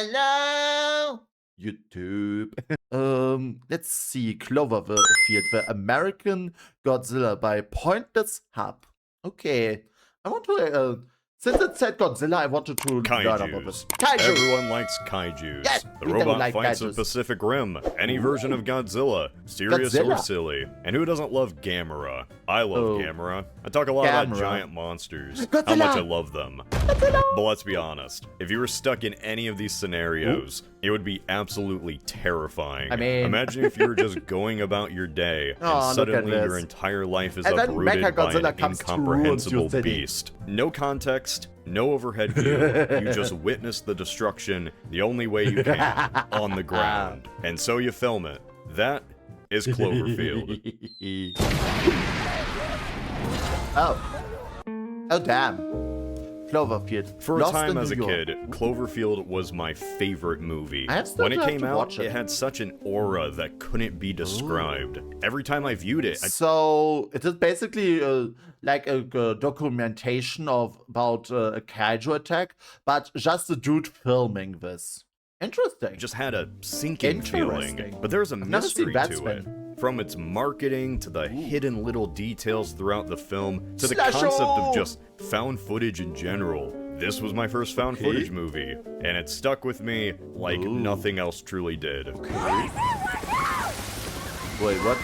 Hello, YouTube. Let's see. Cloverfield, the American Godzilla by Pointless Hub. Okay, I want to. Since it said Godzilla, I wanted to learn about this. Kaiju! Everyone likes kaijus. Yes, the robot fights of Pacific Rim, any version of Godzilla, serious or silly. And who doesn't love Gamera? I love Gamera. I talk a lot about giant monsters, how much I love them. But let's be honest, if you were stuck in any of these scenarios, it would be absolutely terrifying. I mean, imagine if you were just going about your day, and suddenly your entire life is uprooted by an incomprehensible beast. No context, no overhead view, you just witness the destruction the only way you can, on the ground. And so you film it. That is Cloverfield. Oh damn. Cloverfield. For a time as a kid, Cloverfield was my favorite movie. When it came out, it had such an aura that couldn't be described. Every time I viewed it, So it is basically like a documentation about a kaiju attack, but just a dude filming this. Interesting. Just had a sinking feeling. But there's a mystery to it. From its marketing to the hidden little details throughout the film to the concept of just found footage in general. This was my first found footage movie, and it stuck with me like nothing else truly did. Wait, what?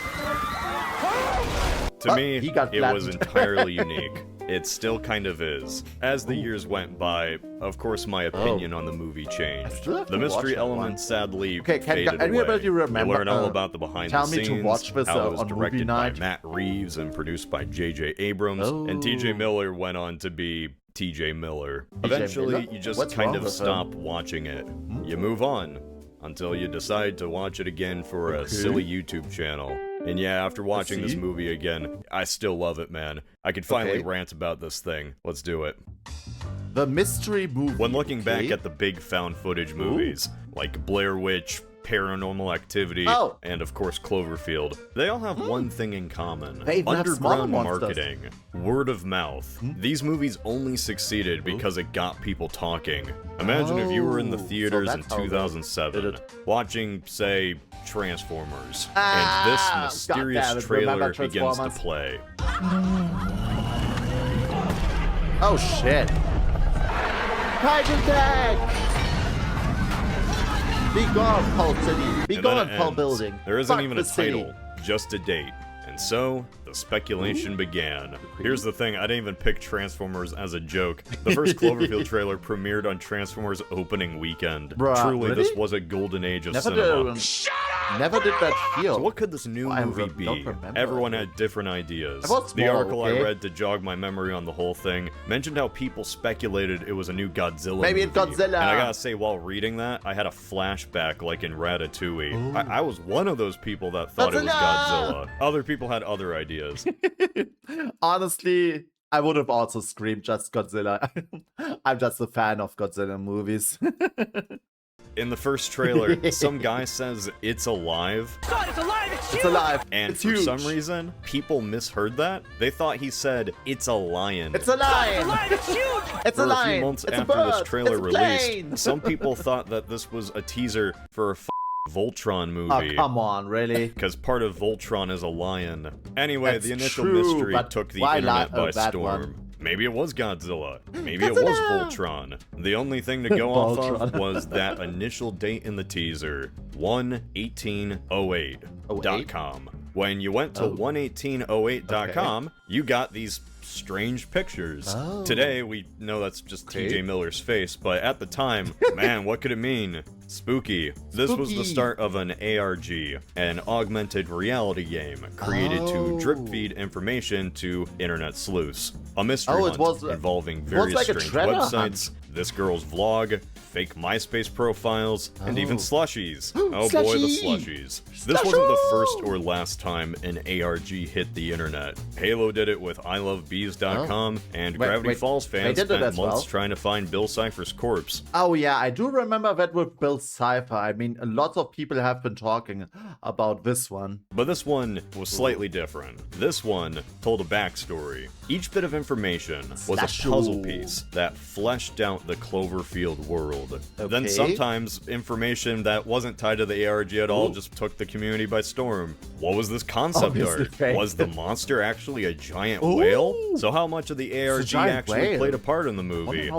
To me, it was entirely unique. It still kind of is. As the years went by, of course my opinion on the movie changed. The mystery element sadly faded away. You learn all about the behind the scenes, how it was directed by Matt Reeves and produced by J.J. Abrams, and T.J. Miller went on to be T.J. Miller. Eventually, you just kind of stop watching it. You move on, until you decide to watch it again for a silly YouTube channel. And yeah, after watching this movie again, I still love it, man. I could finally rant about this thing. Let's do it. The mystery movie. When looking back at the big found footage movies, like Blair Witch, Paranormal Activity, and of course Cloverfield, they all have one thing in common. Underground marketing. Word of mouth. These movies only succeeded because it got people talking. Imagine if you were in the theaters in 2007, watching, say, Transformers, and this mysterious trailer begins to play. Oh shit. Kaiju Tech! Be gone, Pulp City. Be gone, Pulp Building. There isn't even a title, just a date. And so, the speculation began. Here's the thing, I didn't even pick Transformers as a joke. The first Cloverfield trailer premiered on Transformers opening weekend. Truly, this was a golden age of cinema. Never did that feel. So what could this new movie be? Everyone had different ideas. The article I read to jog my memory on the whole thing mentioned how people speculated it was a new Godzilla movie. It's Godzilla! And I gotta say, while reading that, I had a flashback like in Ratatouille. I was one of those people that thought it was Godzilla. Other people had other ideas. Honestly, I would have also screamed just Godzilla. I'm just a fan of Godzilla movies. In the first trailer, some guy says it's alive. God, it's alive! It's huge! It's alive! And it's for huge. some reason, people misheard that. They thought he said, it's a lion. It's a lion! It's alive! It's huge! It's a lion! For a few months after this trailer released, some people thought that this was a teaser for a Voltron movie. Oh, come on, really? Because part of Voltron is a lion. Anyway, the initial mystery took the internet by storm. Maybe it was Godzilla. Maybe it was Voltron. The only thing to go off of was that initial date in the teaser, 1/18/08.com. When you went to 1/18/08.com, you got these strange pictures. Today, we know that's just T.J. Miller's face, but at the time, man, what could it mean? Spooky. This was the start of an ARG, an augmented reality game created to drip feed information to internet sleuths. A mystery hunt involving various strange websites, this girl's vlog, fake MySpace profiles, and even slushies. Oh boy, the slushies. This wasn't the first or last time an ARG hit the internet. Halo did it with ilovebees.com, and Gravity Falls fans spent months trying to find Bill Cipher's corpse. Oh yeah, I do remember that with Bill Cipher. I mean, lots of people have been talking about this one. But this one was slightly different. This one told a backstory. Each bit of information was a puzzle piece that fleshed out the Cloverfield world. Okay. Then sometimes information that wasn't tied to the ARG at all just took the community by storm. What was this concept art? Was the monster actually a giant whale? So how much of the ARG actually played a part in the movie?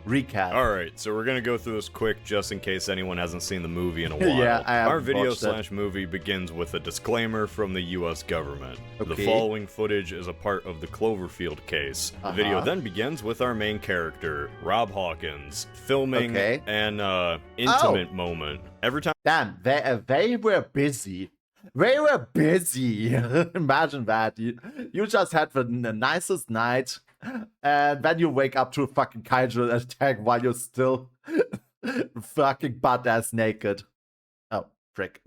Recap. Alright, so we're gonna go through this quick just in case anyone hasn't seen the movie in a while. Yeah, I Our video/movie begins with a disclaimer from the US government. The following footage is a part of the Cloverfield case. The video then begins with our main character, Rob Hawkins, filming an intimate moment. Every time— Damn, they were busy. They were busy. Imagine that. You just had the nicest night, and then you wake up to a fucking kaiju attack while you're still fucking butt-ass naked. Oh, frick.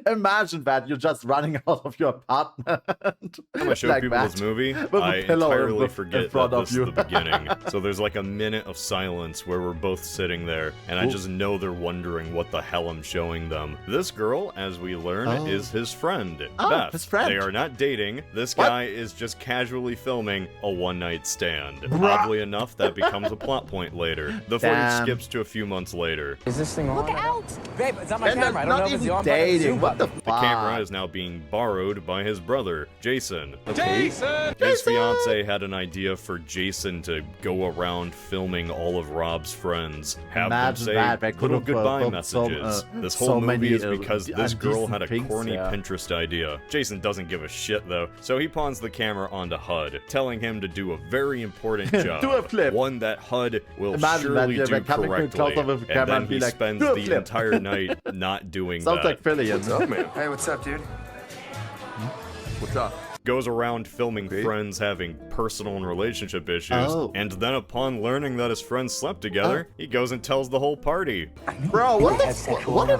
Imagine that, you're just running out of your apartment. When I show like people this movie, I entirely forget that this is the beginning. So there's like a minute of silence where we're both sitting there, and I just know they're wondering what the hell I'm showing them. This girl, as we learn, is his friend, Beth. His friend. They are not dating. This guy is just casually filming a one-night stand. Oddly enough, that becomes a plot point later. The footage skips to a few months later. Is this thing on? Look out! Babe, it's on my camera. I don't know if it's on. Dating. What the fuck? The camera is now being borrowed by his brother, Jason. Jason! His fiance had an idea for Jason to go around filming all of Rob's friends, have them say little goodbye messages. This whole movie is because this girl had a corny Pinterest idea. Jason doesn't give a shit though, so he pawns the camera onto HUD, telling him to do a very important job. Do a flip. One that HUD will surely do correctly, and then he spends the entire night not doing Sounds that. like Phillians. What's up, man? Hey, what's up, dude? What's up? Goes around filming friends having personal and relationship issues, and then upon learning that his friends slept together, he goes and tells the whole party. Bro, what an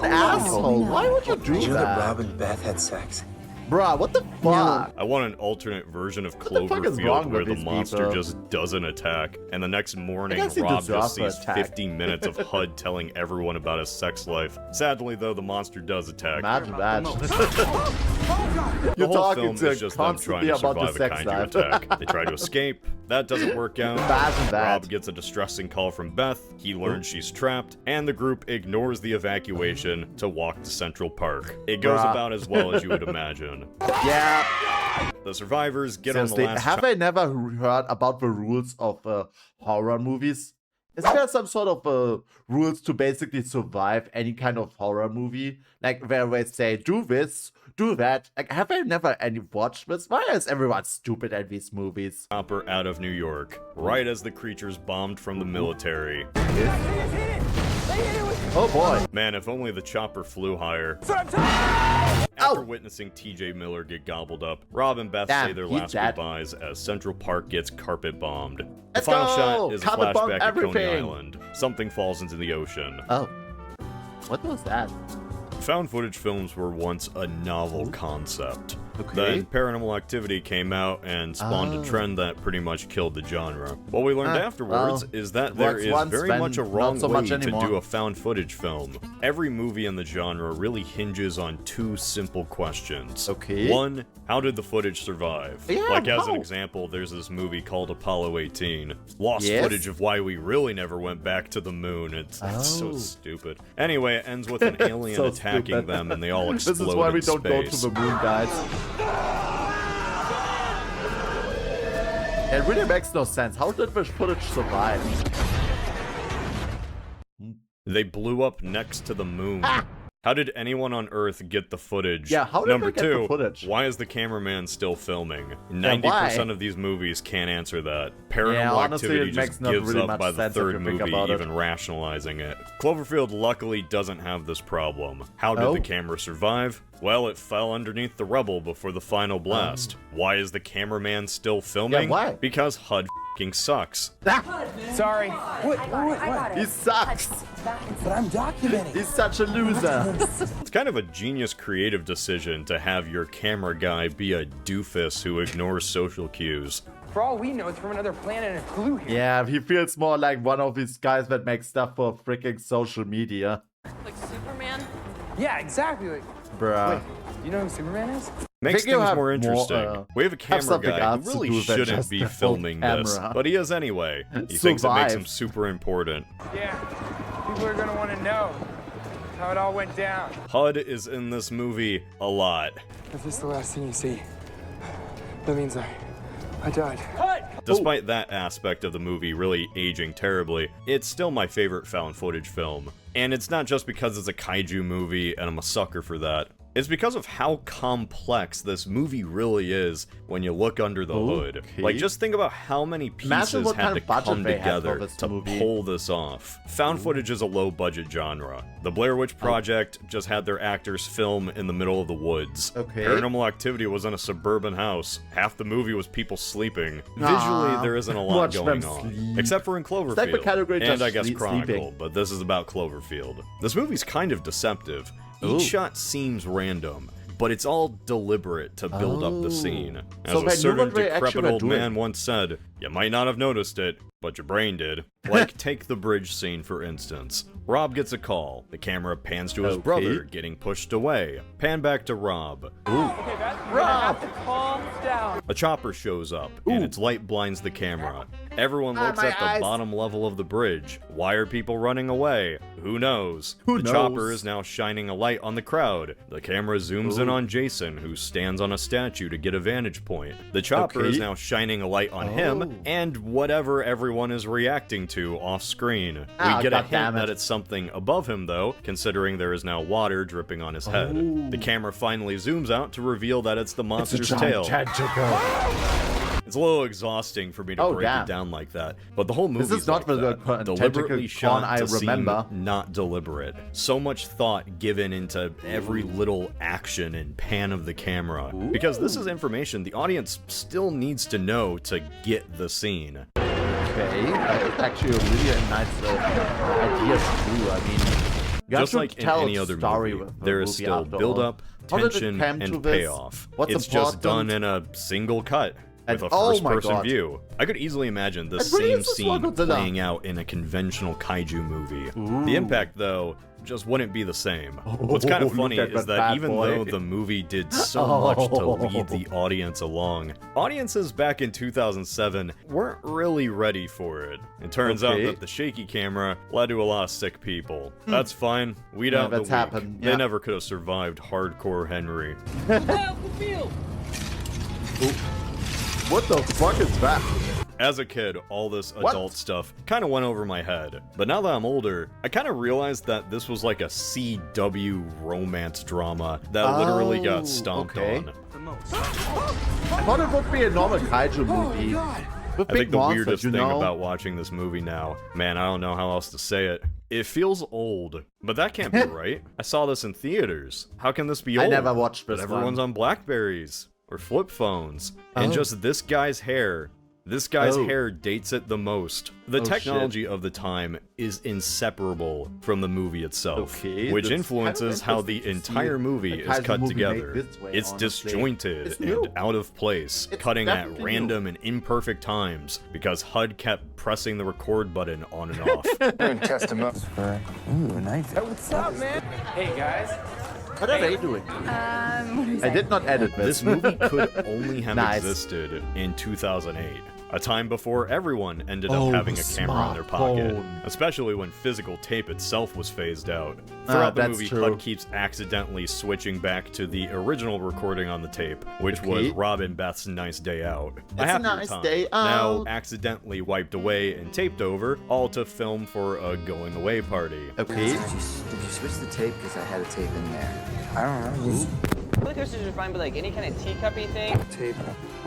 asshole. Why would you do Did you know that that? Rob and Beth had sex? Bro, what the fuck? I want an alternate version of the fuck is wrong Cloverfield with where the these monster people? just doesn't attack, and the next morning guess he Rob deserves just to sees attack. 50 minutes of HUD telling everyone about his sex life. Sadly though, the monster does attack. Imagine that. The You're whole talking film to is just them trying constantly to about the survive a sex kaiju life. attack. They try to escape. That doesn't work out. Imagine that. Rob gets a distressing call from Beth. He learns she's trapped, and the group ignores the evacuation to walk to Central Park. It goes about as well as you would imagine. Yeah. The survivors get Seriously, on the last have I never heard about the rules of horror movies? Is there some sort of rules to basically survive any kind of horror movie? Like where they say, do this, do that. Like, have I never watched this? Why is everyone stupid at these movies? chopper out of New York, right as the creatures bombed from the military. Oh boy. Man, if only the chopper flew higher. After witnessing TJ Miller get gobbled up, Rob and Beth say their last goodbyes as Central Park gets carpet bombed. The final shot is a flashback to Coney Island. Something falls into the ocean. Oh. What was that? Found footage films were once a novel concept. Okay. Then Paranormal Activity came out and spawned a trend that pretty much killed the genre. What we learned afterwards is that there is very much a wrong way to do a found footage film. Every movie in the genre really hinges on two simple questions. Okay. One, how did the footage survive? Yeah, like as an how? example, there's this movie called Apollo 18. Lost Yes? footage of why we really never went back to the moon. It's so stupid. Anyway, it ends with an alien So attacking stupid. them and they all explode This is why we in don't go to space. the moon, guys. It really makes no sense. How did this footage survive? They blew up next to the moon. How did anyone on Earth get the footage? Yeah, how did Number they get the two, footage? why is the cameraman still filming? why? 90% of these movies can't answer that. Paranormal honestly, Activity it just makes not gives really up much by the sense if third you think movie about it. even rationalizing it. Cloverfield luckily doesn't have this problem. How did the camera survive? Well, it fell underneath the rubble before the final blast. Why is the cameraman still filming? why? Because HUD f***ing sucks. Sorry. What? He sucks. But I'm documenting. He's such a loser. It's kind of a genius creative decision to have your camera guy be a doofus who ignores social cues. For all we know, it's from another planet and it flew here. Yeah, he feels more like one of these guys that makes stuff for freaking social media. Like Superman? Yeah, exactly. Like, Bruh. wait, do you know who Superman is? Makes think you things have more interesting. more, We have a camera something guy else who to really do than shouldn't just be the filming this, camera. but he is anyway. He thinks it makes him Survive. super important. Yeah, people are gonna want to know how it all went down. HUD is in this movie a lot. If this is the last thing you see, that means I died. Despite that aspect of the movie really aging terribly, it's still my favorite found footage film. And it's not just because it's a kaiju movie and I'm a sucker for that. It's because of how complex this movie really is when you look under the hood. Like, just think about how many pieces had to come together to pull this off. Found footage is a low-budget genre. The Blair Witch Project just had their actors film in the middle of the woods. Paranormal Activity was in a suburban house. Half the movie was people sleeping. Visually, there isn't a lot going on. Except for in Cloverfield, and I guess Chronicle, but this is about Cloverfield. This movie's kind of deceptive. Each shot seems random, but it's all deliberate to build up the scene. As a certain decrepit old man once said, you might not have noticed it, but your brain did. Like, take the bridge scene for instance. Rob gets a call. The camera pans to his brother, getting pushed away. Pan back to Rob. Okay, guys, Rob, have to calm down. A chopper shows up, and its light blinds the camera. Everyone looks at the bottom level of the bridge. Why are people running away? Who knows? The chopper is now shining a light on the crowd. The camera zooms in on Jason, who stands on a statue to get a vantage point. The chopper is now shining a light on him, and whatever everyone is reacting to off-screen. We get a hint that it's something above him, though, considering there is now water dripping on his head. The camera finally zooms out to reveal that it's the monster's tail. It's a little exhausting for me to break it down like that, but the whole movie is not like deliberately shot to seem not deliberate. So much thought given into every little action and pan of the camera, because this is information the audience still needs to know to get the scene. Okay, that's actually a really nice idea to do. I mean, just like in any other movie, there is still build-up, tension, and payoff. It's just done in a single cut. With a first-person view. I could easily imagine the same scene playing out in a conventional kaiju movie. The impact, though, just wouldn't be the same. What's kind of funny is that even though the movie did so much to lead the audience along, audiences back in 2007 weren't really ready for it. It turns out that the shaky camera led to a lot of sick people. That's fine. Weed out the weak. They never could have survived hardcore Henry. What the fuck is that? As a kid, all this adult stuff kind of went over my head. But now that I'm older, I kind of realized that this was like a CW romance drama that literally got stomped on. I thought it would be a normal kaiju movie. I think the weirdest thing about watching this movie now, man, I don't know how else to say it. It feels old, but that can't be right. I saw this in theaters. How can this be old? I never watched this. Everyone's on Blackberries or flip phones, and just this guy's hair. This guy's hair dates it the most. The technology of the time is inseparable from the movie itself, which influences how the entire movie is cut together. It's disjointed and out of place, cutting at random and imperfect times, because HUD kept pressing the record button on and off. Test him up. Ooh, nice. Hey, what's up, man? Hey, guys. What are they doing? I did not edit this. This movie could only have existed in 2008. A time before everyone ended up having a camera in their pocket, especially when physical tape itself was phased out. Throughout the movie, HUD keeps accidentally switching back to the original recording on the tape, which was Rob and Beth's nice day out. A nice day out. Now accidentally wiped away and taped over, all to film for a going away party. Did you switch the tape? Because I had a tape in there. I don't know. Roller coasters are fine, but like any kind of teacuppy thing. Tape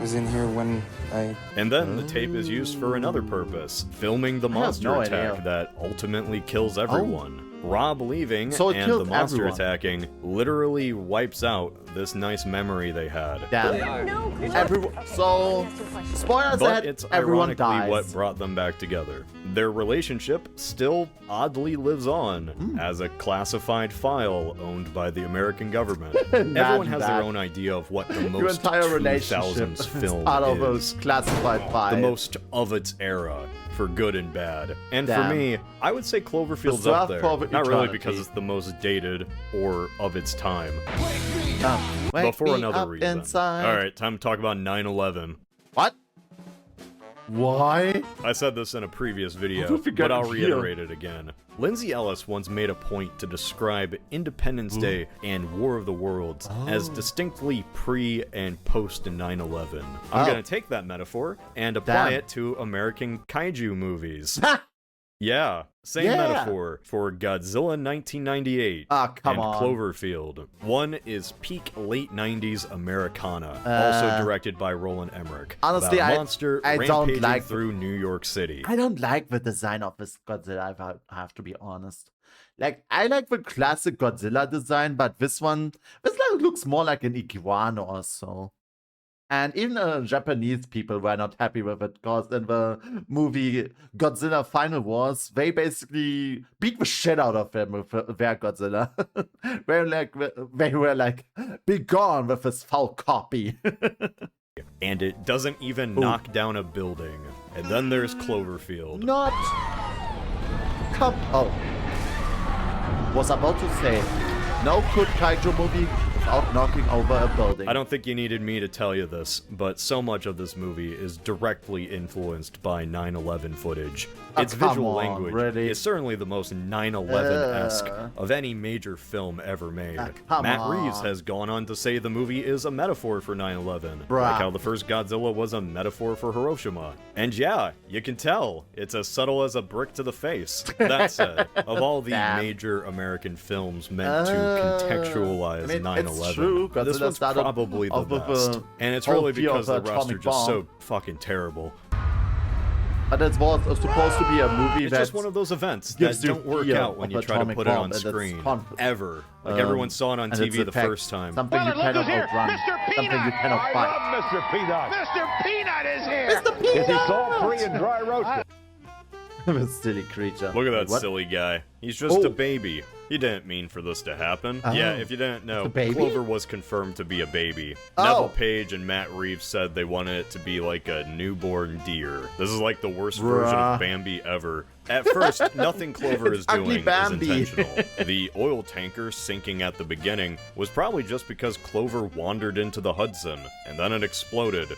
was in here when I... And then the tape is used for another purpose, filming the monster attack that ultimately kills everyone. Rob leaving and the monster attacking literally wipes out this nice memory they had. So, spoilers but it's ironically what brought them back together. Their relationship still oddly lives on as a classified file owned by the American government. Everyone has their own idea of what the most 2000s film is. Classified file. The most of its era. For good and bad. And for me, I would say Cloverfield's up there. Not really because it's the most dated or of its time. Wake for me another up reason. inside. Alright, time to talk about 9/11. What? Why? I said this in a previous How video, did we get but I'll here? reiterate it again. Lindsay Ellis once made a point to describe Independence Day and War of the Worlds as distinctly pre- and post-9/11. I'm gonna take that metaphor and apply it to American kaiju movies. Yeah, same metaphor for Godzilla 1998 come and on. Cloverfield. One is peak late 90s Americana, also directed by Roland Emmerich. Honestly, about a monster I don't rampaging like through New York City. I don't like the design of this Godzilla, I have to be honest. Like, I like the classic Godzilla design, but this looks more like an iguana or so. And even Japanese people were not happy with it, because in the movie Godzilla Final Wars, they basically beat the shit out of them with their Godzilla. They were like, be gone with this foul copy. And it doesn't even knock down a building. And then there's Cloverfield. Not. Was about to say, no good kaiju movie without knocking over a building. I don't think you needed me to tell you this, but so much of this movie is directly influenced by 9/11 footage. Its visual language is certainly the most 9/11-esque of any major film ever made. Matt Reeves has gone on to say the movie is a metaphor for 9/11, like how the first Godzilla was a metaphor for Hiroshima. And yeah, you can tell, it's as subtle as a brick to the face. That said, of all the major American films meant to contextualize 9/11, this one's probably the best. And it's really because the rest are just so fucking terrible. But it was supposed to be a movie it's that just one of those events that don't work out when you try to put it on screen. Ever. Like everyone saw it on TV the first time. Something you cannot outrun. Something you cannot fight. I love Mr. Peanut. Mr. Peanut is here. Mr. Peanut! It's all free and dry roasted. A silly creature. Look at that silly guy. He's just a baby. He didn't mean for this to happen. Yeah, if you didn't know, Clover was confirmed to be a baby. Neville Page and Matt Reeves said they wanted it to be like a newborn deer. This is like the worst version of Bambi ever. At first, nothing Clover is doing is intentional. The oil tanker sinking at the beginning was probably just because Clover wandered into the Hudson, and then it exploded.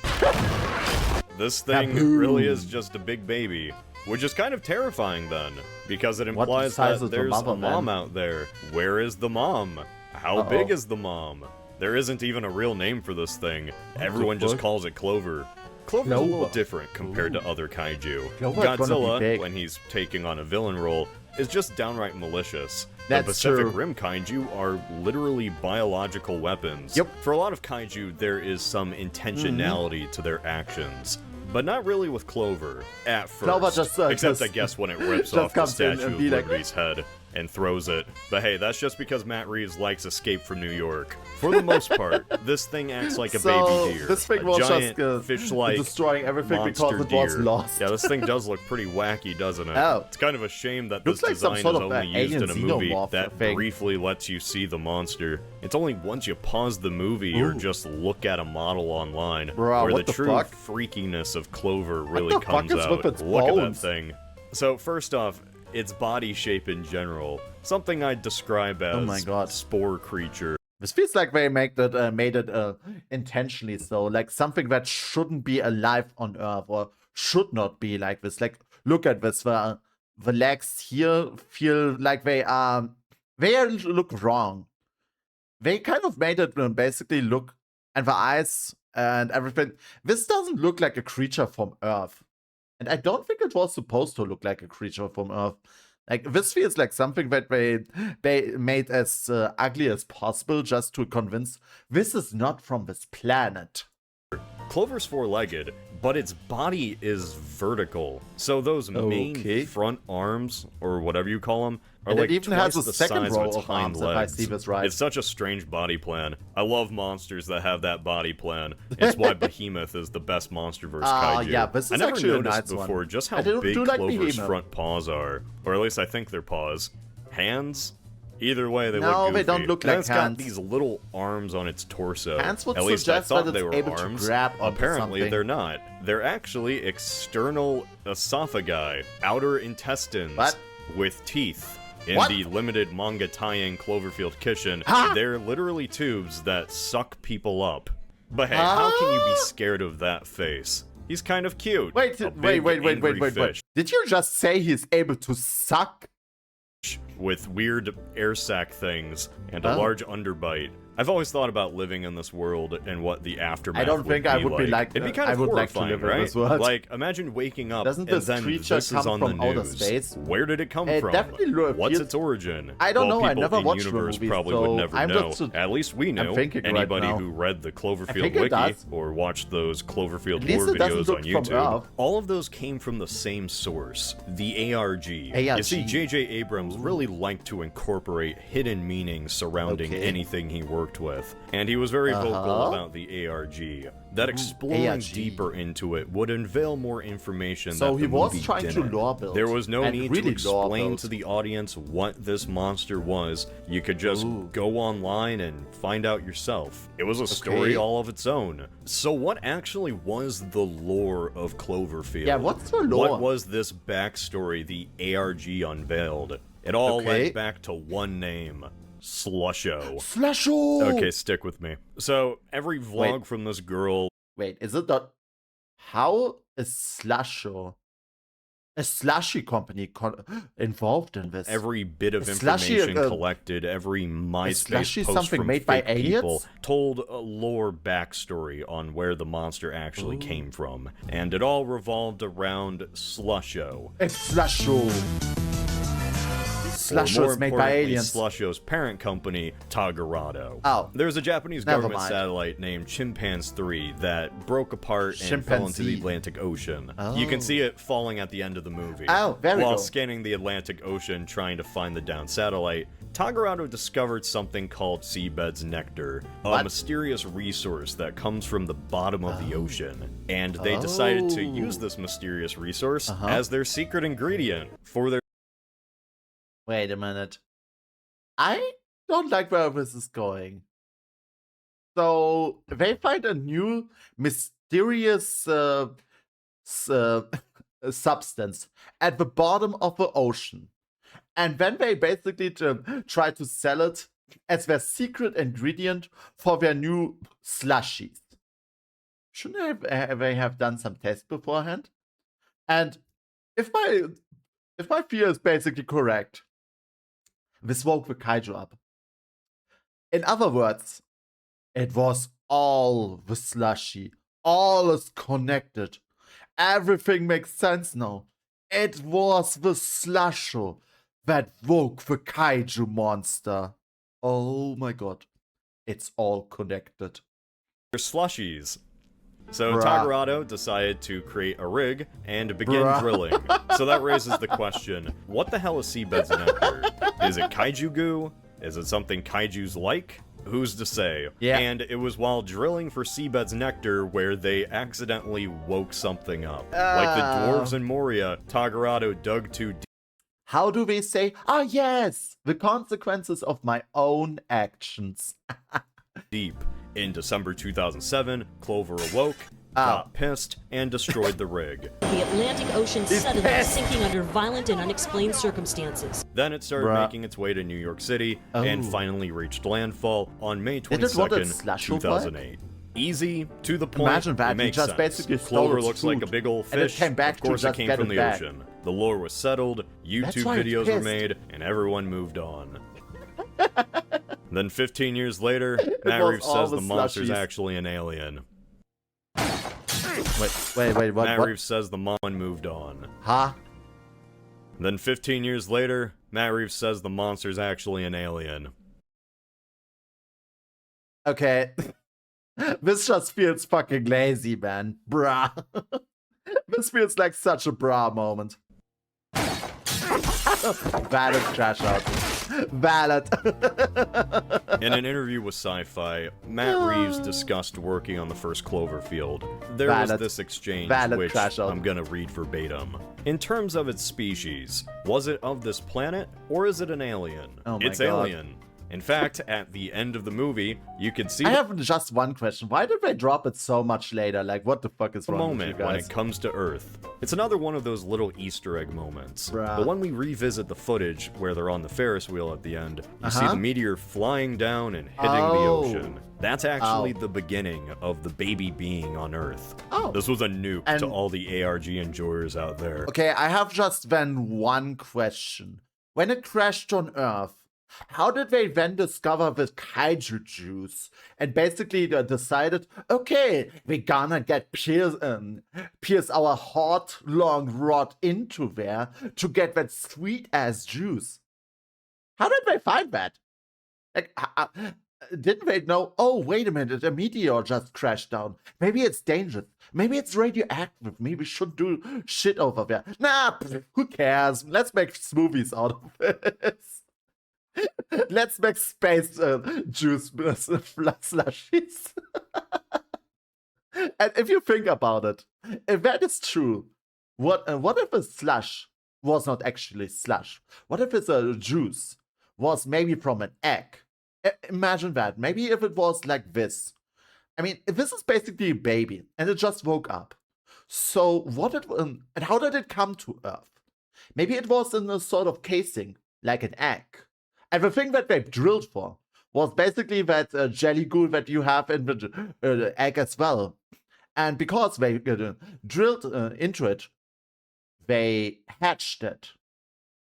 This thing really is just a big baby. Which is kind of terrifying then, because it implies that there's a mom out there. Where is the mom? How big is the mom? There isn't even a real name for this thing. Everyone just calls it Clover. Clover's a little different compared to other kaiju. Godzilla, when he's taking on a villain role, is just downright malicious. The Pacific Rim kaiju are literally biological weapons. For a lot of kaiju, there is some intentionality to their actions. But not really with Clover, at first. Clover just, except I guess when it rips off the statue of Liberty's head and throws it. But hey, that's just because Matt Reeves likes Escape from New York. For the most part, this thing acts like a baby deer. This thing was giant just fish-like destroying everything because it was lost. Yeah, this thing does look pretty wacky, doesn't it? It's kind of a shame that this like design is only used in a movie that thing. briefly lets you see the monster. It's only once you pause the movie or just look at a model online where the true freakiness of Clover really comes out. Look at that thing. So first off, its body shape in general, something I'd describe as spore creature. This feels like they made it intentionally so, like something that shouldn't be alive on Earth or should not be like this. Like, look at this. The legs here feel like they look wrong. They kind of made it basically look, and the eyes and everything. This doesn't look like a creature from Earth. And I don't think it was supposed to look like a creature from Earth. Like, this feels like something that they made as ugly as possible just to convince this is not from this planet. Clover's four-legged, but its body is vertical. So those main front arms, or whatever you call them, are like it even twice has a the second size row of its of hind arms, legs. if I see this right. It's such a strange body plan. I love monsters that have that body plan. It's why Behemoth is the best MonsterVerse kaiju. Yeah, this is I never actually noticed a nice before one. just how I big do like Clover's Behemoth. front paws are. Or at least I think they're paws. Hands? Either way, they look No, goofy. they don't look And then like it's got hands. these little arms on its torso. Hands would At least I suggest thought that they it's were able to arms. grab onto Apparently, something. they're not. They're actually external esophagi, outer intestines, What? with teeth. In What? the limited manga tie-in Cloverfield Kitchen, Huh? they're literally tubes that suck people up. But hey, how can you be scared of that face? He's kind of cute. Wait, A wait, big, angry fish Did you just say he's able to suck? with weird air sac things and a large underbite. I've always thought about living in this world and what the aftermath I don't think I would be like. It'd be kind I of would like to horrifying, live in right? this world. Like, imagine waking up Doesn't and this then creature this is come on the from outer news. space? Where did it come It from? definitely What's feels- its origin? I don't Well, know, I people never in watched the universe movie, probably so would never I'm know. just- At least we know. thinking right Anybody now. who read the Cloverfield think it wiki does. or watched those Cloverfield At least lore it doesn't videos look on from YouTube, Earth. all of those came from the same source, the ARG. You see, J.J. Abrams really liked to incorporate hidden meanings surrounding anything he worked with, and he was very vocal about the ARG. That exploring ARG. deeper into it would unveil more information So that he the was movie trying to didn't. lore build, There was no and need really to lore explain build. to the audience what this monster was. You could just go online and find out yourself. It was a story all of its own. So what actually was the lore of Cloverfield? Yeah, what's the lore? What was this backstory the ARG unveiled? It all led back to one name. Slusho. Slusho! Okay, stick with me. So, every vlog from this girl... Wait, is it not... How is Slusho? A slushy company involved in this? Every bit of Is Slushy information a- collected, every MySpace Slushy post something from made by fake people aliens? told a lore backstory on where the monster actually came from. And it all revolved around Slusho. It's Slusho. Or Slusho more is made by importantly, aliens. Slusho's parent company, Tagarado. Oh. There's a Japanese Never government mind. satellite named Chimpanzee 3 that broke apart and fell into the Chimpanzee. Atlantic Ocean. You can see it falling at the end of the movie. Oh, very While cool. scanning the Atlantic Ocean trying to find the downed satellite, Tagarado discovered something called seabed's nectar, a mysterious resource that comes from the bottom of the ocean. And they decided to use this mysterious resource as their secret ingredient for their Wait a minute. I don't like where this is going. So, they find a new mysterious substance at the bottom of the ocean. And then they basically try to sell it as their secret ingredient for their new slushies. Shouldn't they have done some tests beforehand? And if my fear is basically correct, this woke the kaiju up. In other words, it was all the slushy. All is connected. Everything makes sense now. It was the slusho that woke the kaiju monster. Oh my god. It's all connected. slushies. So Bruh. Tagarado decided to create a rig and begin drilling. So that raises the question, what the hell is seabed's nectar? Is it kaiju goo? Is it something kaijus like? Who's to say? Yeah. And it was while drilling for seabed's nectar where they accidentally woke something up. Like the dwarves in Moria, Tagarado dug too How do we say, ah yes, the consequences of my own actions. deep. In December 2007, Clover awoke, got pissed, and destroyed the rig. The Atlantic Ocean suddenly sinking under violent and unexplained circumstances. Then it started making its way to New York City and finally reached landfall on May Did it want a 22nd, slash 2008. Easy, to the point, Imagine that, it he makes just sense. basically stole Clover its looks like a food, big old and it fish. came back of to course it just came get from it the back. ocean. The lore was settled, YouTube why it's videos were pissed. made, and everyone moved on. Then 15 years later, Matt was Reeves all says the the monster's slushies. actually an alien. Wait, Matt what? Reeves says the mon moved on. Huh? Then 15 years later, Matt Reeves says the monster's actually an alien. Okay. This just feels fucking lazy, man. Bruh. This feels like such a bra moment. Valid trash out. Valid. In an interview with Sci-Fi, Matt Reeves discussed working on the first Cloverfield. There was Valid. this exchange, Valid which trash out. I'm gonna read verbatim. In terms of its species, was it of this planet, or is it an alien? Oh my It's God. alien. In fact, at the end of the movie, you could see I have just one question. Why did they drop it so much later? Like, what the fuck is the wrong with you moment when guys? it comes to Earth. It's another one of those little Easter egg moments. Bruh. But when we revisit the footage where they're on the Ferris wheel at the end, you see the meteor flying down and hitting the ocean. That's actually the beginning of the baby being on Earth. This was a nuke to all the ARG enjoyers out there. Okay, I have just then one question. When it crashed on Earth, how did they then discover the kaiju juice and basically decided, okay, we're gonna get pierce our hot long rod into there to get that sweet ass juice? How did they find that? Like, didn't they know, oh, wait a minute, a meteor just crashed down. Maybe it's dangerous. Maybe it's radioactive. Maybe we should do shit over there. Nah, who cares? Let's make smoothies out of this. Let's make space juice slushies. And if you think about it, if that is true, what if a slush was not actually slush? What if it's a juice was maybe from an egg? Imagine that. Maybe if it was like this. I mean, if this is basically a baby and it just woke up. So and how did it come to Earth? Maybe it was in a sort of casing, like an egg. And the thing that they drilled for was basically that jelly goo that you have in the egg as well. And because they drilled into it, they hatched it.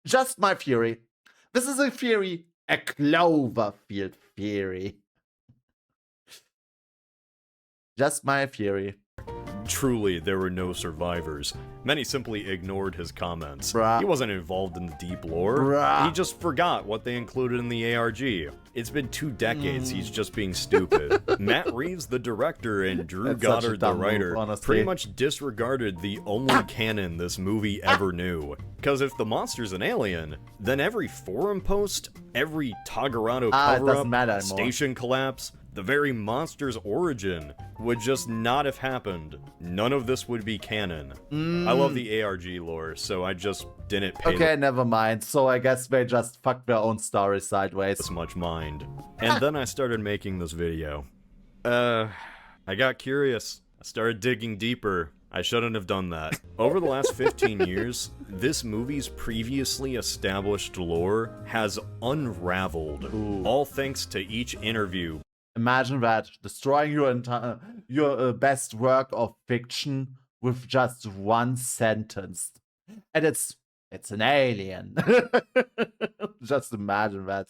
Just my theory. This is a theory, a Cloverfield theory. Just my theory. Truly, there were no survivors. Many simply ignored his comments. Bruh. He wasn't involved in the deep lore. Bruh. He just forgot what they included in the ARG. It's been 2 decades he's just being stupid. Matt Reeves, the director, and Drew That's such a Goddard, the dumb move, writer, honestly. pretty much disregarded the only canon this movie ever knew. Because if the monster's an alien, then every forum post, every Tagarado it doesn't cover-up, matter anymore. station collapse, the very monster's origin would just not have happened. None of this would be canon. I love the ARG lore, so I just didn't pay Okay, never mind. So I guess they just fucked their own story sideways. this much mind. And then I started making this video. I got curious. I started digging deeper. I shouldn't have done that. Over the last 15 years, this movie's previously established lore has unraveled. All thanks to each interview. Imagine that, destroying your best work of fiction with just one sentence. And it's an alien. Just imagine that.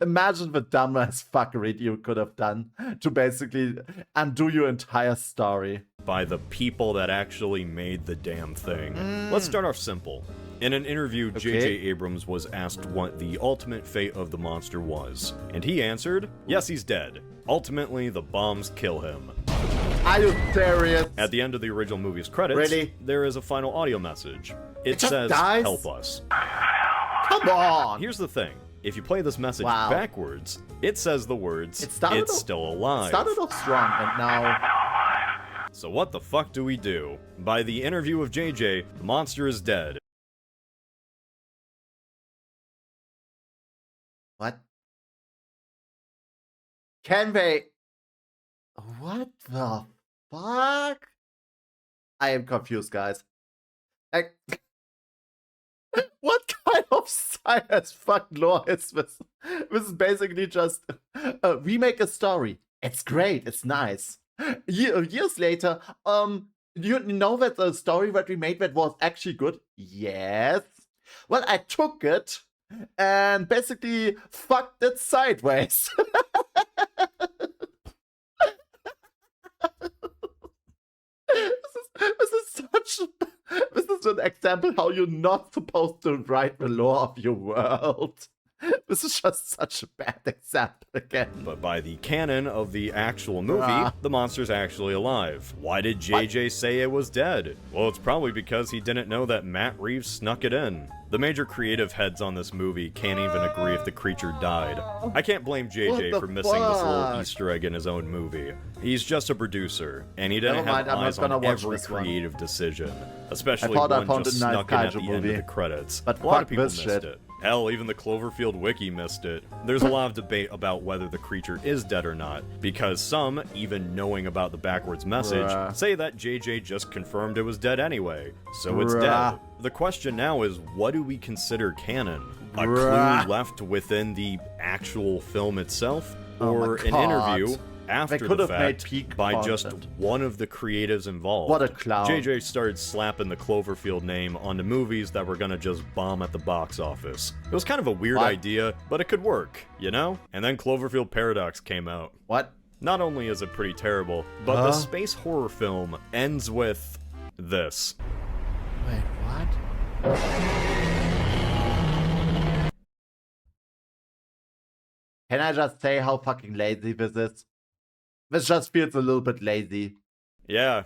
Imagine the dumbass fuckery you could have done to basically undo your entire story. By the people that actually made the damn thing. Let's start off simple. In an interview, J.J. Abrams was asked what the ultimate fate of the monster was, and he answered, yes, he's dead. Ultimately, the bombs kill him. Are you serious? At the end of the original movie's credits, Really? there is a final audio message. It just says, dies? help us. Come on! Here's the thing. If you play this message Wow. backwards, it says the words, It started it's off- still alive. Started off strong, and now... So what the fuck do we do? By the interview of JJ, the monster is dead. What? Can they... What the fuck? I am confused, guys. Like... What kind of science fuck lore is this? This is basically just... we make a story. It's great, it's nice. Years later, you know that the story that we made that was actually good? Yes. Well, I took it and basically fucked it sideways. This is an example how you're not supposed to write the lore of your world. This is just such a bad example again. But by the canon of the actual movie, the monster's actually alive. Why did JJ say it was dead? Well, it's probably because he didn't know that Matt Reeves snuck it in. The major creative heads on this movie can't even agree if the creature died. I can't blame JJ for missing this little Easter egg in his own movie. He's just a producer, and he didn't have eyes on every creative decision, especially one just snuck in at the end of the credits. But a lot fuck of people this missed shit. it. Hell, even the Cloverfield wiki missed it. There's a lot of debate about whether the creature is dead or not, because some, even knowing about the backwards message, say that JJ just confirmed it was dead anyway, so it's dead. The question now is, what do we consider canon? A clue left within the actual film itself? Or an interview after the fact by just one of the creatives involved? What a clown. JJ started slapping the Cloverfield name onto movies that were gonna just bomb at the box office. It was kind of a weird idea, but it could work, you know? And then Cloverfield Paradox came out. What? Not only is it pretty terrible, but the space horror film ends with this. Wait, what? Can I just say how fucking lazy this is? This just feels a little bit lazy. Yeah,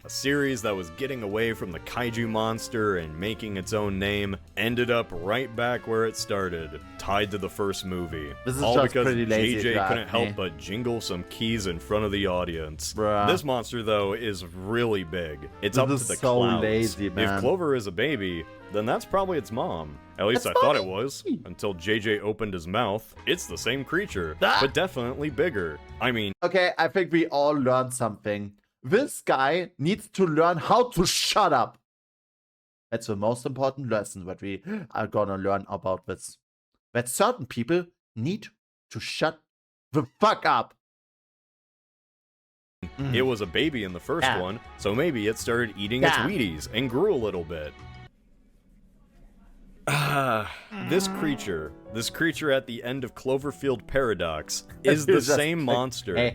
a series that was getting away from the kaiju monster and making its own name ended up right back where it started, tied to the first movie. This is all just because pretty lazy, JJ couldn't help but jingle some keys in front of the audience. Bruh. This monster, though, is really big. It's This up to is the so clouds. lazy, man. If Clover is a baby, then that's probably its mom. At least I thought it was, until JJ opened his mouth. It's the same creature, but definitely bigger. I mean... Okay, I think we all learned something. This guy needs to learn how to shut up. That's the most important lesson that we are gonna learn about this. That certain people need to shut the fuck up. It was a baby in the first one, so maybe it started eating its Wheaties and grew a little bit. This creature at the end of Cloverfield Paradox is the same monster.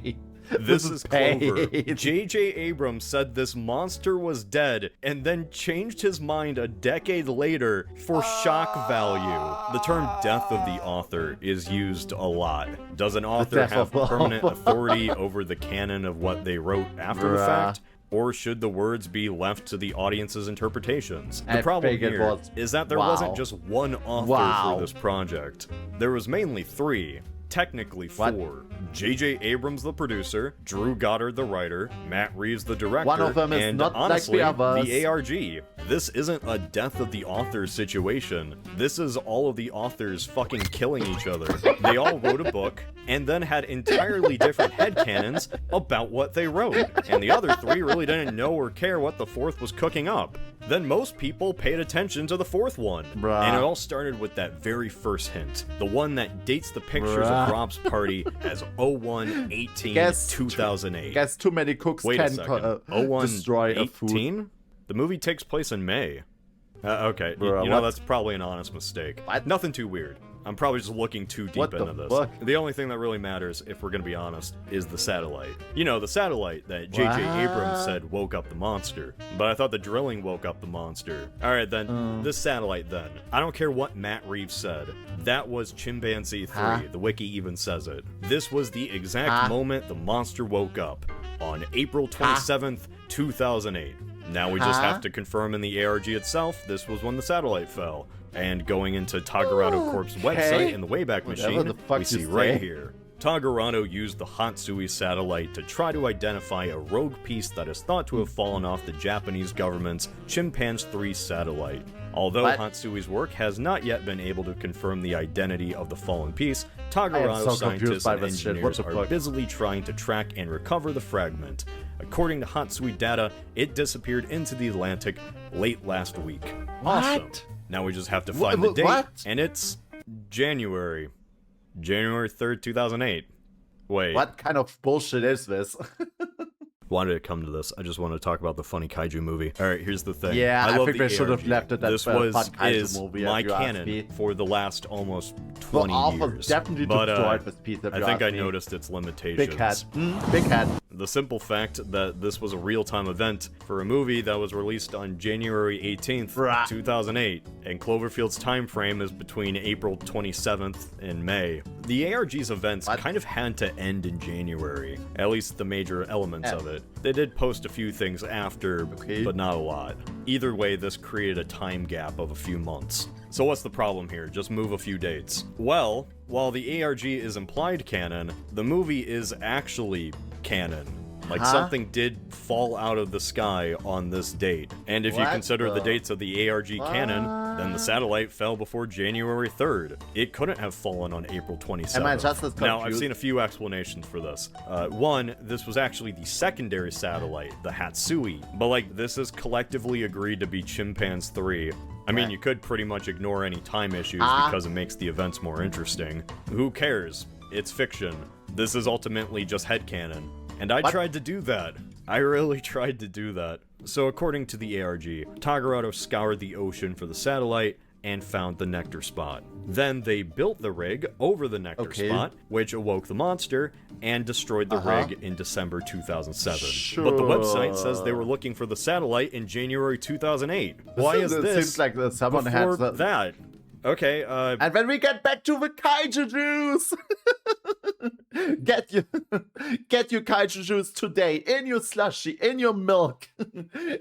This is Clover. J.J. Abrams said this monster was dead and then changed his mind a decade later for shock value. The term death of the author is used a lot. Does an author have permanent authority over the canon of what they wrote after the fact? Or should the words be left to the audience's interpretations? The problem here is that there wasn't just one author for this project. There was mainly three. Technically four. J.J. Abrams the producer, Drew Goddard the writer, Matt Reeves the director, One of them is and not honestly, like the others. the ARG. This isn't a death of the author situation. This is all of the authors fucking killing each other. They all wrote a book, and then had entirely different headcanons about what they wrote, and the other three really didn't know or care what the fourth was cooking up. Then most people paid attention to the fourth one. And it all started with that very first hint. The one that dates the pictures of Rob's party as 01/18/2008. Guess too many cooks Wait can a second. destroy a food. 18? The movie takes place in May. Okay, you know, that's probably an honest mistake. Nothing too weird. I'm probably just looking too deep into this. The only thing that really matters, if we're gonna be honest, is the satellite. You know, the satellite that J.J. Abrams said woke up the monster. But I thought the drilling woke up the monster. Alright then, this satellite then. I don't care what Matt Reeves said. That was Chimpanzee 3. The wiki even says it. This was the exact moment the monster woke up. On April 27th, 2008. Now we just have to confirm in the ARG itself, this was when the satellite fell. And going into Tagarado Corp's website in the Wayback Machine, we see right here. Tagarado used the Hatsui satellite to try to identify a rogue piece that is thought to have fallen off the Japanese government's Chimpanzee 3 satellite. Although Hatsui's work has not yet been able to confirm the identity of the fallen piece, Tagarado scientists and engineers are busily trying to track and recover the fragment. According to Hatsui data, it disappeared into the Atlantic late last week. Awesome. Now we just have to find the date, and it's January 3rd, 2008. Wait. What kind of bullshit is this? Why did it come to this? I just want to talk about the funny kaiju movie. Alright, here's the thing. Yeah, I love think the they should have ARG. left it at this fun is movie, my canon for the last almost 20 years. Definitely but destroyed this piece of I think I noticed its limitations. Big head. Big head. The simple fact that this was a real-time event for a movie that was released on January 18th, 2008, and Cloverfield's time frame is between April 27th and May. The ARG's events kind of had to end in January, at least the major elements of it. They did post a few things after, but not a lot. Either way, this created a time gap of a few months. So what's the problem here? Just move a few dates. Well, while the ARG is implied canon, the movie is actually canon. Like, something did fall out of the sky on this date. And if you consider the dates of the ARG canon, Then the satellite fell before January 3rd. It couldn't have fallen on April 27th. Am I just as confused? Now, I've seen a few explanations for this. One, this was actually the secondary satellite, the Hatsui, but like, this is collectively agreed to be Chimpanzee 3. I mean, you could pretty much ignore any time issues because it makes the events more interesting. Who cares? It's fiction. This is ultimately just headcanon. And I tried to do that. I really tried to do that. So according to the ARG, Tagarado scoured the ocean for the satellite and found the nectar spot. Then they built the rig over the nectar spot, which awoke the monster and destroyed the rig in December 2007. But the website says they were looking for the satellite in January 2008. Why is this seems like someone before had that? Okay, And when we get back to the kaiju juice, get your kaiju juice today in your slushy, in your milk.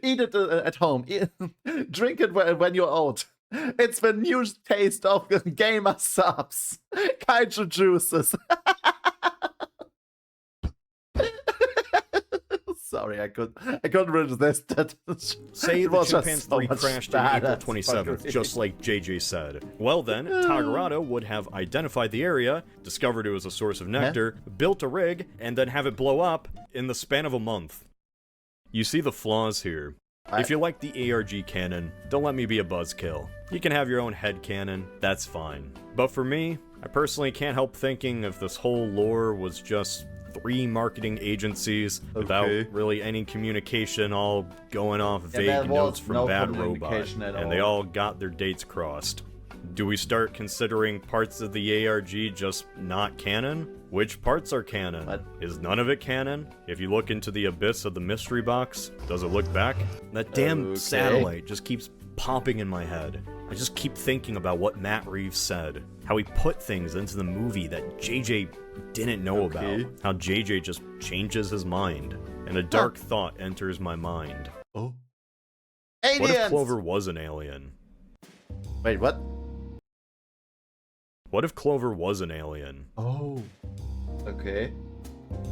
Eat it at home. Drink it when you're out. It's the new taste of gamer subs. Kaiju juices. Sorry, I couldn't resist that. Say the Chimpanzee 3 crashed on April 27th, just like JJ said. Well then, Tagarado would have identified the area, discovered it was a source of nectar, built a rig, and then have it blow up in the span of a month. You see the flaws here. If you like the ARG canon, don't let me be a buzzkill. You can have your own head canon, that's fine. But for me, I personally can't help thinking if this whole lore was just 3 marketing agencies without really any communication, all going off vague notes from Bad Robot, and they all got their dates crossed. Do we start considering parts of the ARG just not canon? Which parts are canon? What? Is none of it canon? If you look into the abyss of the mystery box, does it look back? That damn satellite just keeps popping in my head. I just keep thinking about what Matt Reeves said. How he put things into the movie that JJ didn't know about. How JJ just changes his mind. And a dark thought enters my mind. Oh. Aliens! What if Clover was was an alien? Wait, what? What if Clover was an alien? Oh. Okay.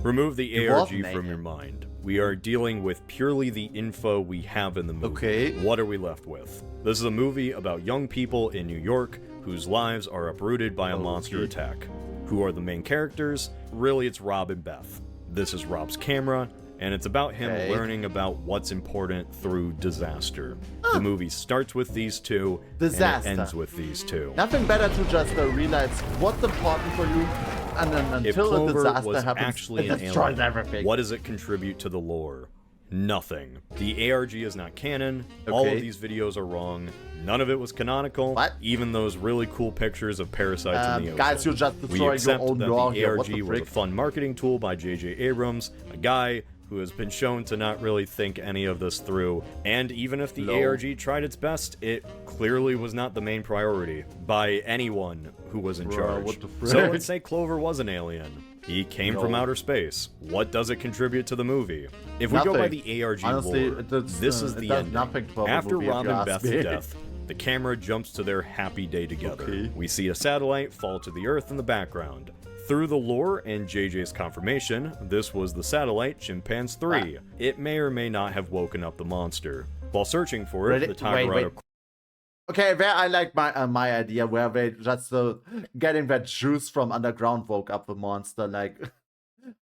Remove the ARG from your mind. We are dealing with purely the info we have in the movie. Okay. What are we left with? This is a movie about young people in New York whose lives are uprooted by a monster attack. Who are the main characters? Really, it's Rob and Beth. This is Rob's camera, and it's about him learning about what's important through disaster. The movie starts with these two, and it ends with these two. Nothing better to just realize what's important for you, and then until a disaster happens, actually it destroys everything. What does it contribute to the lore? Nothing. The ARG is not canon. All of these videos are wrong. None of it was canonical. Even those really cool pictures of parasites in the ocean. Guys, you're just destroying we accept your own that law the here. ARG was a fun marketing tool by J.J. Abrams, a guy who has been shown to not really think any of this through. And even if the ARG tried its best, it clearly was not the main priority by anyone who was in charge. So let's say Clover was an alien. He came from outer space. What does it contribute to the movie? If we go by the ARG lore, this is the ending. After Rob and Beth's death, the camera jumps to their happy day together. We see a satellite fall to the Earth in the background. Through the lore and JJ's confirmation, this was the satellite Chimpanzee 3. It may or may not have woken up the monster. While searching for it, the Tagarado... Okay, where I like my idea, where they just getting that juice from underground woke up the monster. Like,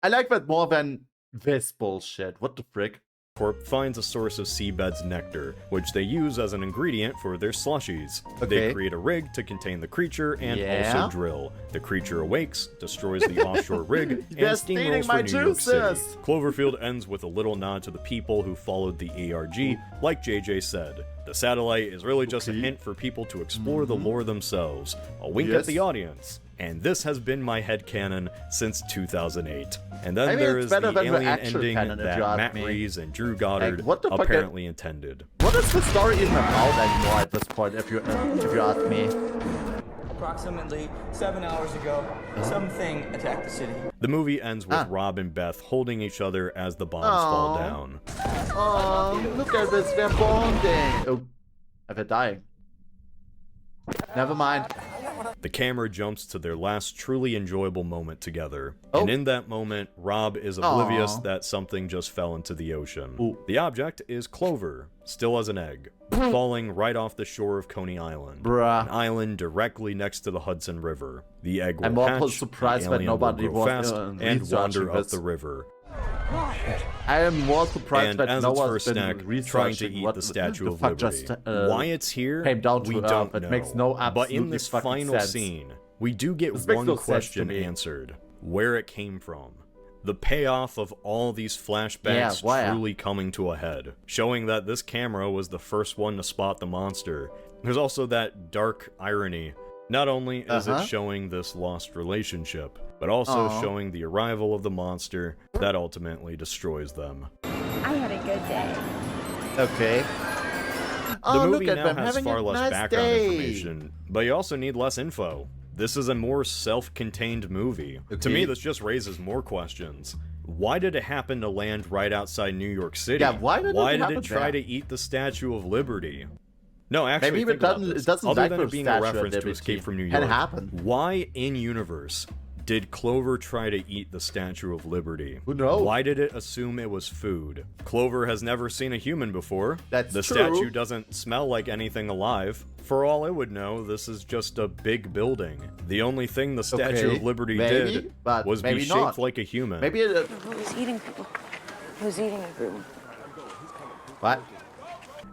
I like that more than this bullshit. What the frick? Corp finds a source of seabed's nectar, which they use as an ingredient for their slushies. They create a rig to contain the creature and also drill. The creature awakes, destroys the offshore rig, and steamrolls for New York City. Cloverfield ends with a little nod to the people who followed the ARG, like JJ said. The satellite is really just a hint for people to explore the lore themselves. A wink at the audience. And this has been my headcanon since 2008. And then there is the alien ending that Matt Reeves and Drew Goddard apparently intended. What is the story even about anymore at this point, if you ask me? Approximately 7 hours ago, something attacked the city. The movie ends with Rob and Beth holding each other as the bombs fall down. Oh, look at this, they're bonding. Oh, they're dying. Never mind. The camera jumps to their last truly enjoyable moment together. And in that moment, Rob is oblivious that something just fell into the ocean. Ooh. The object is Clover, still as an egg, falling right off the shore of Coney Island. Bruh. An island directly next to the Hudson River. The egg will I'm more hatch, surprised the that alien will nobody grow was fast, and researching wander up this. the river. I am more surprised And that as no its one's first been snack, researching trying to eat what the Statue of fuck Liberty. just, Why it's here, came down to we Earth. don't It know. makes no But in absolutely this fucking final sense. scene, we do get This makes one no sense to question me. answered. Where it came from. The payoff of all these flashbacks truly coming to a head, showing that this camera was the first one to spot the monster. There's also that dark irony. Not only is it showing this lost relationship, but also showing the arrival of the monster that ultimately destroys them. I had a good day. Okay. The movie look at now them has having far a less nice background day. information, but you also need less info. This is a more self-contained movie. To me, this just raises more questions. Why did it happen to land right outside New York City? Yeah, why did it try to eat the Statue of Liberty? No, actually, Maybe think about it this. doesn't Other like than the it being a Statue of reference to Liberty. Escape from New Can York, happen. why in-universe did Clover try to eat the Statue of Liberty? Who knows? Why did it assume it was food? Clover has never seen a human before. That's the true. statue doesn't smell like anything alive. For all it would know, this is just a big building. The only thing the Statue of Liberty did but was be maybe shaped not. like a human. Maybe it... Who's eating people? Who's eating everyone? What?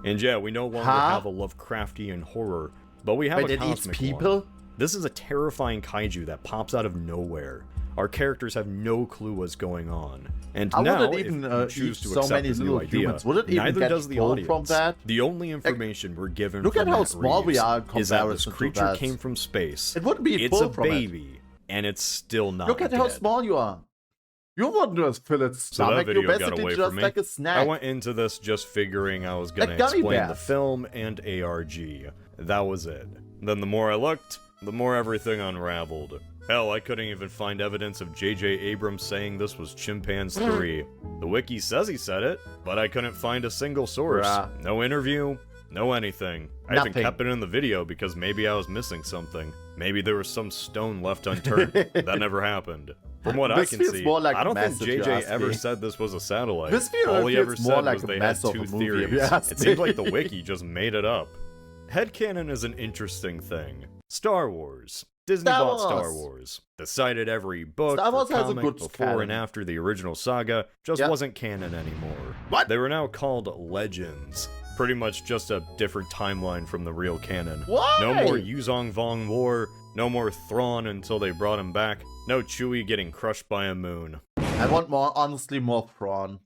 And yeah, we no longer have a Lovecraftian horror, but we have Wait, a it eats cosmic people? one. This is a terrifying kaiju that pops out of nowhere. Our characters have no clue what's going on. And How now, would it even if you choose eat to so accept many this new little idea, humans? Would it even neither get does the full audience. from that? The only information we're given Look from at how Matt small we Reeves are in is that this comparison to creature that. came from space. It wouldn't be It's full a from it. baby, and it's still not Look at how dead. small you are. You wouldn't just fill its So that stomach. video You're got basically away just from me. like a snack. I went into this just figuring I was gonna Like gummy explain the bears. film and ARG. That was it. Then the more I looked, the more everything unraveled. Hell, I couldn't even find evidence of J.J. Abrams saying this was Chimpanzee 3. The wiki says he said it, but I couldn't find a single source. Bruh. No interview, no anything. I even Nothing. kept it in the video because maybe I was missing something. Maybe there was some stone left unturned. That never happened. From what This I can feels see, more like I a don't think mess, if you JJ ask ever me. said this was a satellite. This feels All he ever more said like was a they had mess of two a movie, if you theories. ask It seems me. like the wiki just made it up. Headcanon is an interesting thing. Star Wars. Disney Star bought Star Wars. Wars. Decided every book Star Wars or has a comic good before canon. and after the original saga just Yep. wasn't canon anymore. What? They were now called Legends. Pretty much just a different timeline from the real canon. Why? No more Yuzong Vong War, no more Thrawn until they brought him back, no Chewie getting crushed by a moon. I want more, honestly, more Thrawn.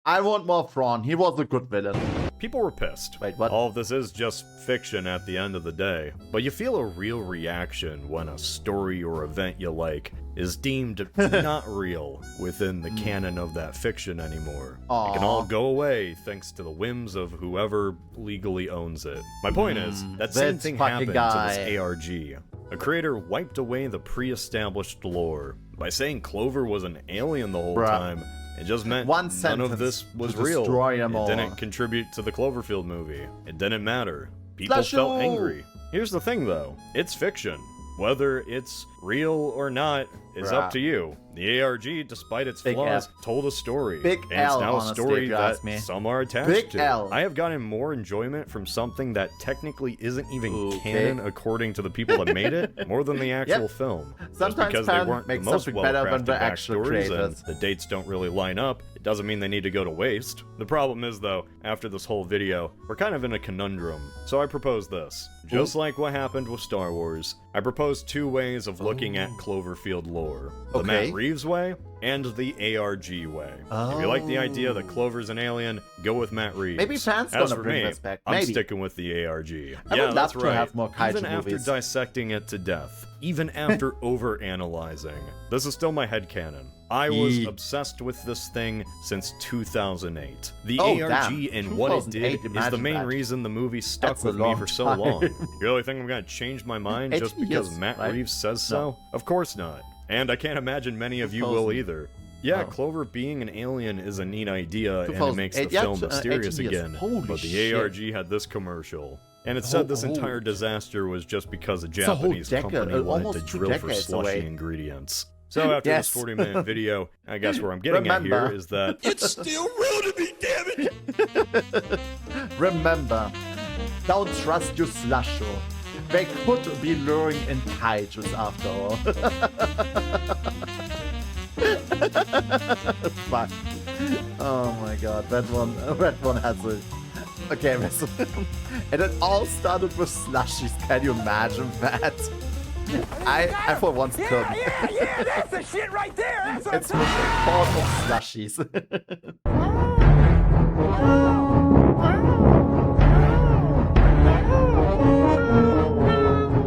I want more Thrawn. He was a good villain. People were pissed. Wait, what? All of this is just fiction at the end of the day, but you feel a real reaction when a story or event you like is deemed not real within the canon of that fiction anymore. It can all go away thanks to the whims of whoever legally owns it. My point is, that same that thing fucking happened guy. to this ARG. A creator wiped away the pre-established lore by saying Clover was an alien the whole Bruh. time. It just meant One none sentence of this was to real. destroy them It all. didn't contribute to the Cloverfield movie. It didn't matter. People Flash felt you! angry. Here's the thing though, it's fiction. Whether it's real or not is up Bruh. to you. The ARG, despite its Big flaws, F. told a story. Big and it's L, now a honestly, story if you that ask me. some are attached Big to. L. I have gotten more enjoyment from something that technically isn't even Okay. canon according to the people that made it, more than the actual film. Just Sometimes because they fans weren't make the most something better than well-crafted the actual backstories and creators. the dates don't really line up, it doesn't mean they need to go to waste. The problem is though, after this whole video, we're kind of in a conundrum. So I propose this. Just like what happened with Star Wars, I propose two ways of looking at Cloverfield lore. The Okay. Matt Reeves way, and the ARG way. If you like the idea that Clover's an alien, go with Matt Reeves. Maybe fans As gonna for bring me, this back. I'm Maybe. sticking with the ARG. I Yeah, would that's love to right. have more kaiju Even after movies. dissecting it to death, even after over-analyzing, this is still my headcanon. I was Yee. obsessed with this thing since 2008. The Oh, ARG damn. and what it did 2008, is the imagine main that. reason the movie stuck That's a with me long for so time. long. You really think I'm gonna change my mind 8 just because years, Matt right? Reeves says so? Of course not. And I can't imagine many of you will 2000. either. Yeah, Oh. Clover being an alien is a neat idea, and it makes the 2008, yeah, film 18 mysterious years. again. Holy But the shit. ARG had this commercial. And it said this entire disaster was just because a whole Japanese decade, company wanted almost to 2 drill for decades slushy away. ingredients. So after Yes. this 40-minute video, I guess where I'm getting at here is that it's still real to me, damn it! Remember, don't trust your slusho. They could be luring in kaijus after all. Fuck. Oh my god, that one has a... Okay, and it all started with slushies. Can you imagine that? I for once couldn't. Yeah, that's the shit right there. That's what It's with a pot of slushies.